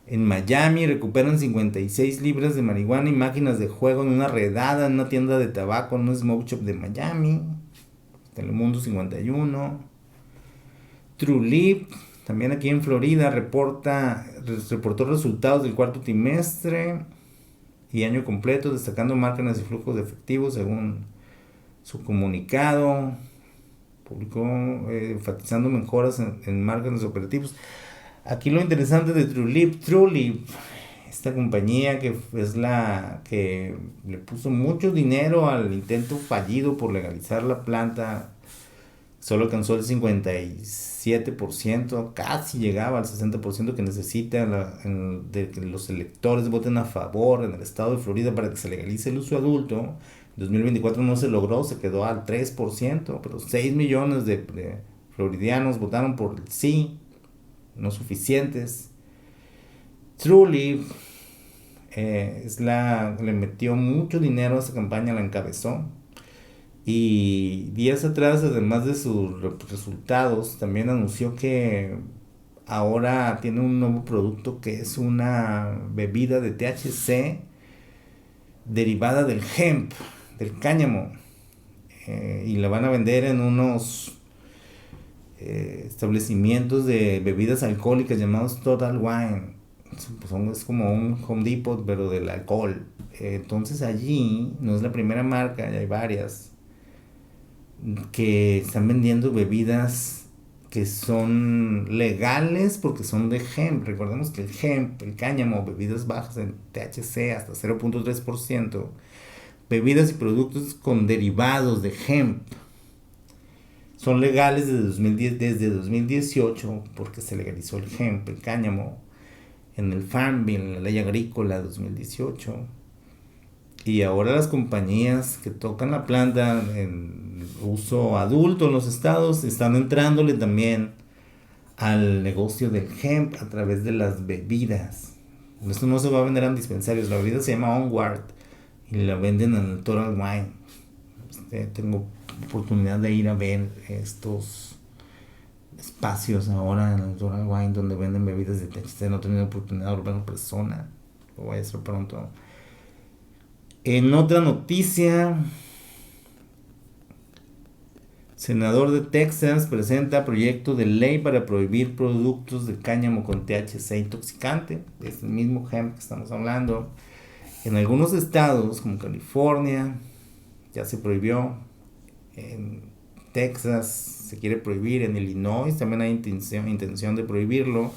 En Miami recuperan 56 libras de marihuana y máquinas de juego en una redada en una tienda de tabaco en un smoke shop de Miami. Telemundo 51. TrueLeaf, también aquí en Florida, reportó resultados del cuarto trimestre y año completo, destacando márgenes y flujos de efectivo según su comunicado. Publicó enfatizando mejoras en márgenes operativos. Aquí lo interesante de TrueLeaf, esta compañía que es la que le puso mucho dinero al intento fallido por legalizar la planta, solo alcanzó el 57%, casi llegaba al 60% que necesita de que los electores voten a favor en el estado de Florida para que se legalice el uso adulto. En 2024 no se logró, se quedó al 3%, pero 6 millones de floridianos votaron por el sí, no suficientes. TrueLeaf le metió mucho dinero a esa campaña, la encabezó. Y días atrás, además de sus resultados, también anunció que ahora tiene un nuevo producto que es una bebida de THC derivada del hemp, del cáñamo. Y la van a vender en unos establecimientos de bebidas alcohólicas llamados Total Wine. Es como un Home Depot pero del alcohol. Entonces allí no es la primera marca, ya hay varias que están vendiendo bebidas que son legales porque son de hemp. Recordemos que el hemp, el cáñamo, bebidas bajas en THC hasta 0.3%, bebidas y productos con derivados de hemp son legales desde 2018 porque se legalizó el hemp, el cáñamo, en el Farm Bill, en la ley agrícola de 2018. Y ahora las compañías que tocan la planta en uso adulto en los estados están entrándole también al negocio del hemp a través de las bebidas. Esto no se va a vender en dispensarios, la bebida se llama Onward y la venden en el Total Wine. Tengo oportunidad de ir a ver estos espacios ahora en el Total Wine donde venden bebidas de THC. No he tenido oportunidad de verlo en persona, lo voy a hacer pronto. En otra noticia, senador de Texas presenta proyecto de ley para prohibir productos de cáñamo con THC intoxicante. Es el mismo hemp que estamos hablando. En algunos estados, como California, ya se prohibió. En Texas se quiere prohibir. En Illinois también hay intención de prohibirlo.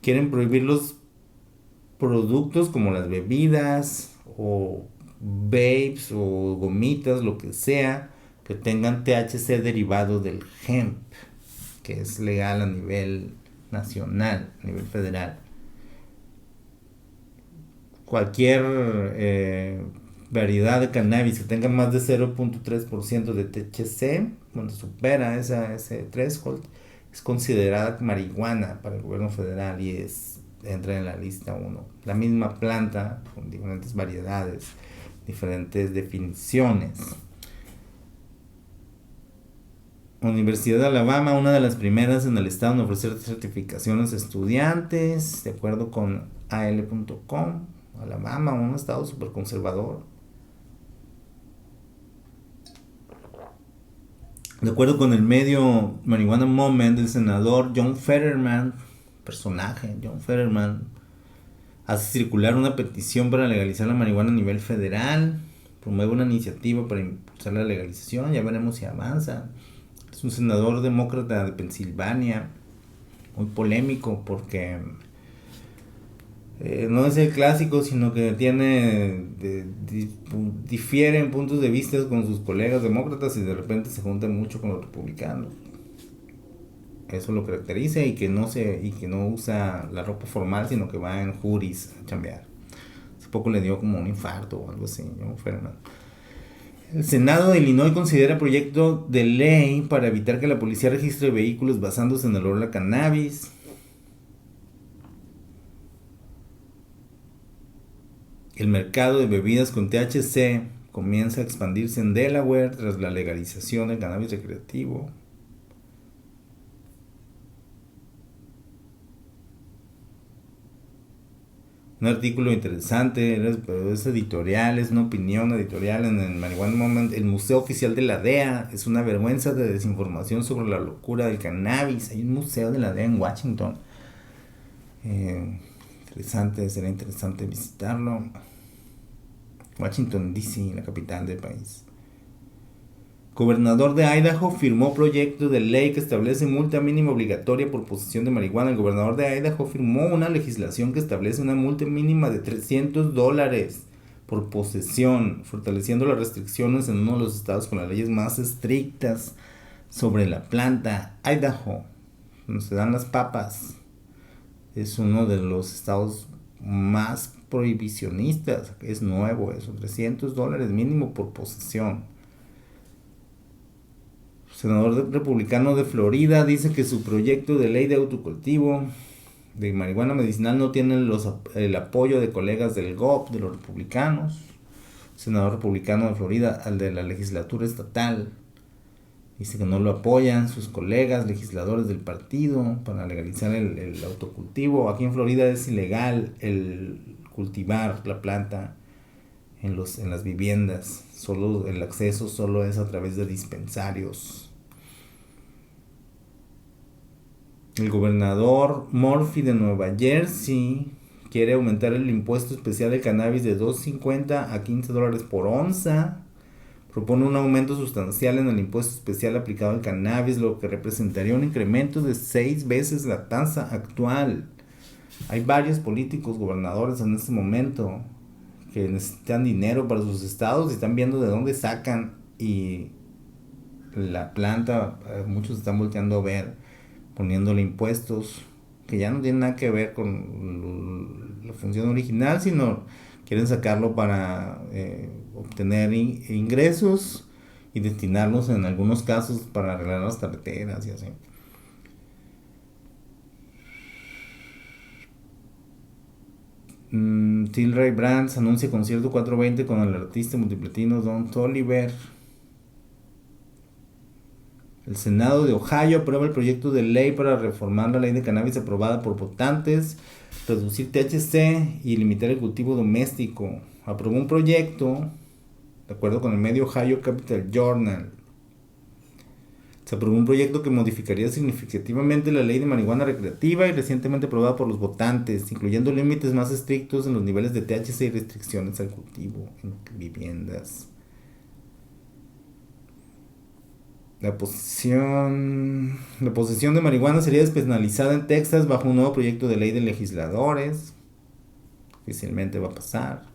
Quieren prohibir los productos como las bebidas o vapes o gomitas, lo que sea, que tengan THC derivado del hemp, que es legal a nivel nacional, a nivel federal. Cualquier variedad de cannabis que tenga más de 0.3% de THC, cuando supera ese threshold, es considerada marihuana para el gobierno federal y entra en la lista 1. La misma planta con diferentes variedades, diferentes definiciones. Universidad de Alabama, una de las primeras en el estado en ofrecer certificaciones a estudiantes, de acuerdo con AL.com. Alabama, un estado súper conservador. De acuerdo con el medio Marijuana Moment, el senador John Fetterman, personaje John Fetterman, hace circular una petición para legalizar la marihuana a nivel federal, promueve una iniciativa para impulsar la legalización, ya veremos si avanza. Es un senador demócrata de Pensilvania, muy polémico porque no es el clásico, sino que difiere en puntos de vista con sus colegas demócratas y de repente se junta mucho con los republicanos. Eso lo caracteriza y que no usa la ropa formal, sino que va en hoodies a chambear. Hace poco le dio como un infarto o algo así, John Fetterman. El Senado de Illinois considera proyecto de ley para evitar que la policía registre vehículos basándose en el olor a cannabis. El mercado de bebidas con THC comienza a expandirse en Delaware tras la legalización del cannabis recreativo. Un artículo interesante, pero es editorial, es una opinión editorial en el Marijuana Moment. El Museo Oficial de la DEA es una vergüenza de desinformación sobre la locura del cannabis. Hay un museo de la DEA en Washington. Será interesante visitarlo. Washington DC, la capital del país. Gobernador de Idaho firmó proyecto de ley que establece multa mínima obligatoria por posesión de marihuana. El gobernador de Idaho firmó una legislación que establece una multa mínima de $300 por posesión, fortaleciendo las restricciones en uno de los estados con las leyes más estrictas sobre la planta. Idaho, donde se dan las papas, es uno de los estados más prohibicionistas. Es nuevo eso, $300 mínimo por posesión. Senador republicano de Florida dice que su proyecto de ley de autocultivo de marihuana medicinal no tiene el apoyo de colegas del GOP, de los republicanos. Senador republicano de Florida, al de la legislatura estatal, dice que no lo apoyan sus colegas legisladores del partido para legalizar el autocultivo. Aquí en Florida es ilegal el cultivar la planta en las viviendas. Solo el acceso solo es a través de dispensarios. El gobernador Murphy de Nueva Jersey quiere aumentar el impuesto especial del cannabis de $2.50 a $15 por onza. Propone un aumento sustancial en el impuesto especial aplicado al cannabis, lo que representaría un incremento de 6 veces la tasa actual. Hay varios políticos, gobernadores en este momento que necesitan dinero para sus estados y están viendo de dónde sacan, y la planta, muchos están volteando a ver, poniéndole impuestos que ya no tienen nada que ver con la función original, sino quieren sacarlo para obtener ingresos y destinarlos en algunos casos para arreglar las carreteras y así. Tilray Brands anuncia concierto 420 con el artista multiplatino Don Toliver. El Senado de Ohio aprueba el proyecto de ley para reformar la ley de cannabis aprobada por votantes, reducir THC y limitar el cultivo doméstico. Aprobó un proyecto, de acuerdo con el medio Ohio Capital Journal. Se aprobó un proyecto que modificaría significativamente la ley de marihuana recreativa y recientemente aprobada por los votantes, incluyendo límites más estrictos en los niveles de THC y restricciones al cultivo en viviendas. La posesión de marihuana sería despenalizada en Texas bajo un nuevo proyecto de ley de legisladores. Oficialmente va a pasar.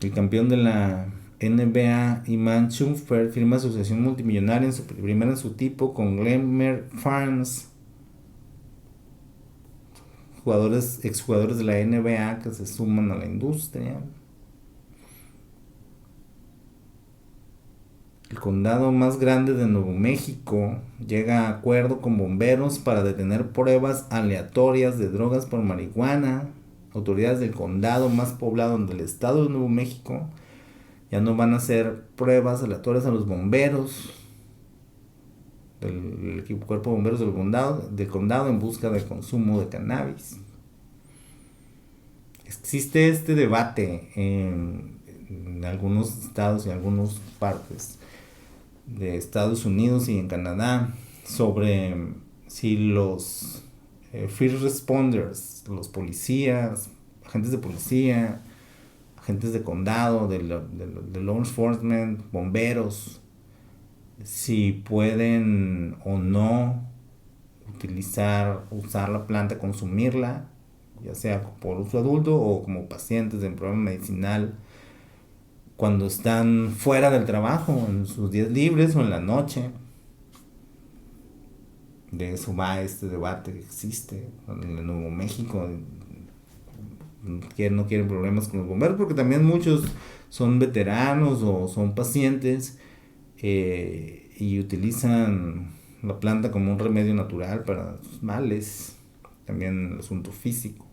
El campeón de la NBA, Iman Shumpert, firma asociación multimillonaria, primera en su tipo, con Glenmere Farms, exjugadores de la NBA que se suman a la industria. El condado más grande de Nuevo México llega a acuerdo con bomberos para detener pruebas aleatorias de drogas por marihuana. Autoridades del condado más poblado del estado de Nuevo México ya no van a hacer pruebas aleatorias a los bomberos del equipo cuerpo de bomberos del condado en busca del consumo de cannabis. Existe este debate en algunos estados y algunas partes de Estados Unidos y en Canadá sobre si los first responders, los policías, agentes de policía, agentes de condado, de law enforcement, bomberos, si pueden o no usar la planta, consumirla, ya sea por uso adulto o como pacientes en programa medicinal, cuando están fuera del trabajo, en sus días libres o en la noche. De eso va este debate que existe en el Nuevo México. No quieren problemas con los bomberos porque también muchos son veteranos o son pacientes y utilizan la planta como un remedio natural para sus males, también el asunto físico.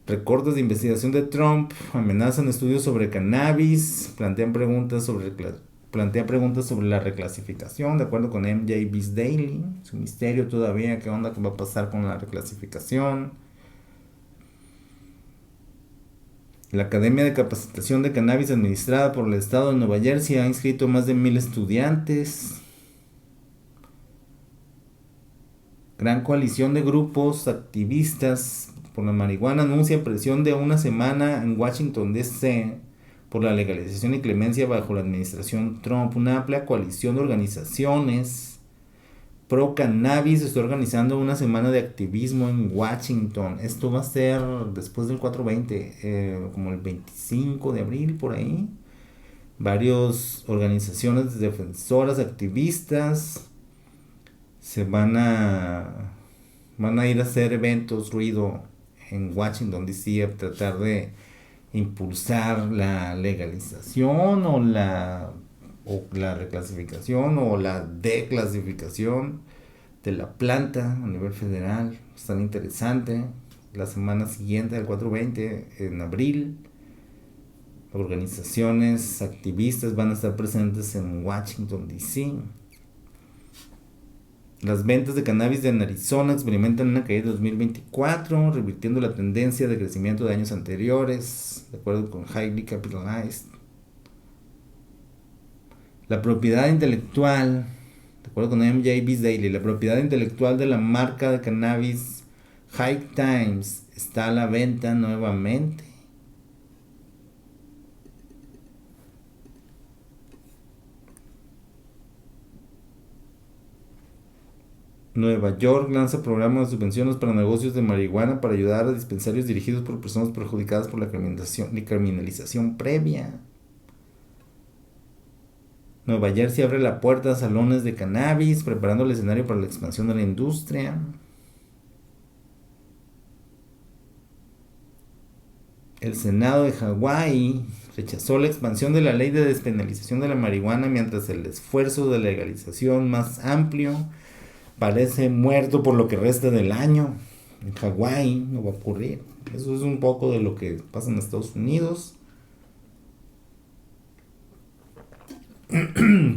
Recortes de investigación de Trump amenazan estudios sobre cannabis, plantea preguntas sobre la reclasificación, de acuerdo con MJ Beast Daily. Es un misterio todavía qué onda que va a pasar con la reclasificación. La Academia de Capacitación de Cannabis administrada por el estado de Nueva Jersey ha inscrito más de 1,000 estudiantes. Gran coalición de grupos activistas por la marihuana anuncia presión de una semana en Washington, D.C. por la legalización y clemencia bajo la administración Trump. Una amplia coalición de organizaciones pro cannabis está organizando una semana de activismo en Washington. Esto va a ser después del 4/20, como el 25 de abril por ahí. Varias organizaciones defensoras, activistas, se van a ir a hacer eventos, ruido en Washington, D.C. a tratar de impulsar la legalización o la reclasificación o la declasificación de la planta a nivel federal. Es tan interesante. La semana siguiente, el 4/20, en abril, organizaciones activistas van a estar presentes en Washington, D.C. Las ventas de cannabis en Arizona experimentan una caída de 2024, revirtiendo la tendencia de crecimiento de años anteriores, de acuerdo con Highly Capitalized. La propiedad intelectual, de acuerdo con MJ Beast Daily, la propiedad intelectual de la marca de cannabis High Times está a la venta nuevamente. Nueva York lanza programas de subvenciones para negocios de marihuana para ayudar a dispensarios dirigidos por personas perjudicadas por la criminalización previa. Nueva Jersey abre la puerta a salones de cannabis, preparando el escenario para la expansión de la industria. El Senado de Hawái rechazó la expansión de la ley de despenalización de la marihuana, mientras el esfuerzo de legalización más amplio parece muerto por lo que resta del año. En Hawái no va a ocurrir. Eso es un poco de lo que pasa en Estados Unidos.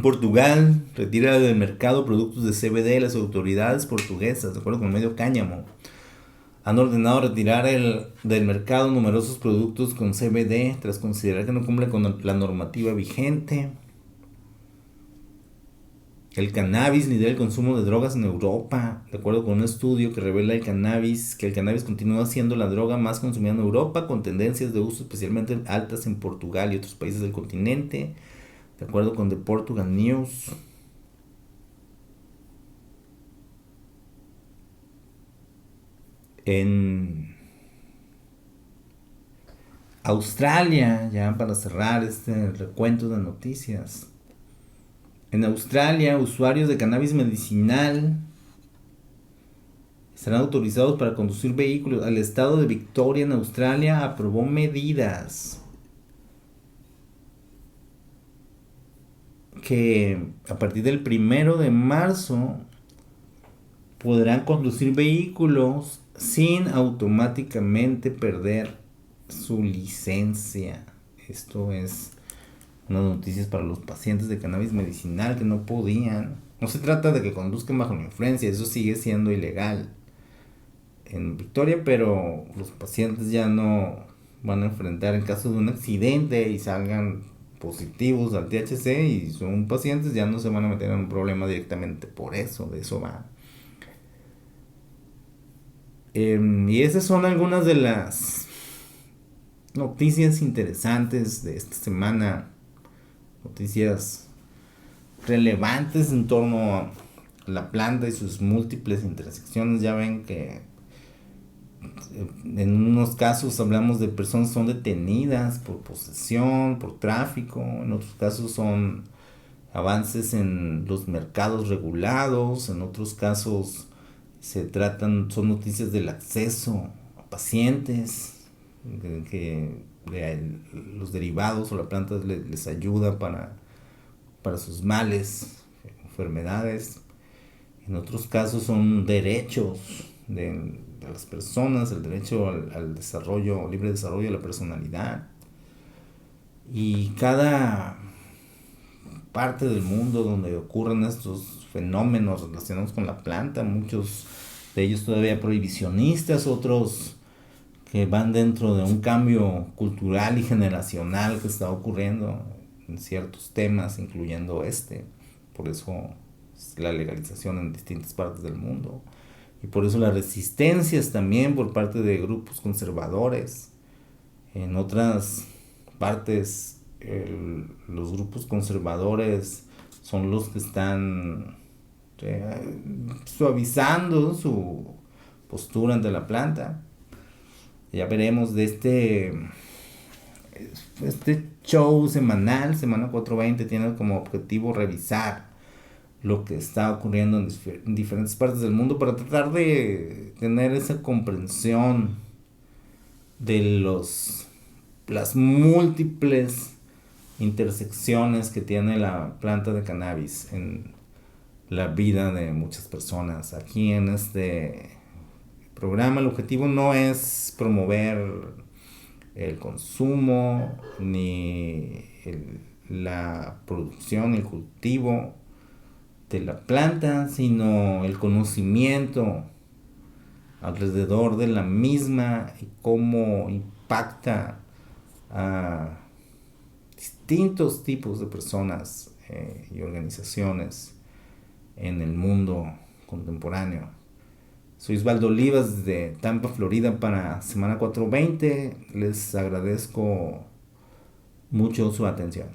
Portugal retira del mercado productos de CBD. Las autoridades portuguesas, de acuerdo con el medio Cáñamo, han ordenado retirar del mercado numerosos productos con CBD tras considerar que no cumple con la normativa vigente. El cannabis lidera el consumo de drogas en Europa, de acuerdo con un estudio que revela que el cannabis continúa siendo la droga más consumida en Europa, con tendencias de uso especialmente altas en Portugal y otros países del continente, de acuerdo con The Portugal News. Australia, ya para cerrar este recuento de noticias. En Australia, usuarios de cannabis medicinal estarán autorizados para conducir vehículos. El estado de Victoria en Australia aprobó medidas que a partir del 1 de marzo podrán conducir vehículos sin automáticamente perder su licencia. Esto es unas noticias para los pacientes de cannabis medicinal que no podían. No se trata de que conduzcan bajo la influencia, eso sigue siendo ilegal en Victoria, pero los pacientes ya no van a enfrentar en caso de un accidente y salgan positivos al THC y son pacientes, ya no se van a meter en un problema directamente por eso, de eso va. Y esas son algunas de las noticias interesantes de esta semana, noticias relevantes en torno a la planta y sus múltiples intersecciones. Ya ven que en unos casos hablamos de personas que son detenidas por posesión, por tráfico, en otros casos son avances en los mercados regulados, en otros casos son noticias del acceso a pacientes, que los derivados o la planta les ayuda para sus males, enfermedades. En otros casos son derechos de las personas, el derecho al desarrollo, libre desarrollo de la personalidad. Y cada parte del mundo donde ocurren estos fenómenos relacionados con la planta, muchos de ellos todavía prohibicionistas, otros que van dentro de un cambio cultural y generacional que está ocurriendo en ciertos temas, incluyendo por eso la legalización en distintas partes del mundo, y por eso las resistencias también por parte de grupos conservadores. En otras partes los grupos conservadores son los que están suavizando su postura ante la planta. Ya veremos de este show semanal, Semana 420, tiene como objetivo revisar lo que está ocurriendo en diferentes partes del mundo para tratar de tener esa comprensión de las múltiples intersecciones que tiene la planta de cannabis en la vida de muchas personas. Aquí en este programa el objetivo no es promover el consumo ni la producción, el cultivo de la planta, sino el conocimiento alrededor de la misma y cómo impacta a distintos tipos de personas y organizaciones en el mundo contemporáneo. Soy Osvaldo Olivas de Tampa, Florida, para Semana 420. Les agradezco mucho su atención.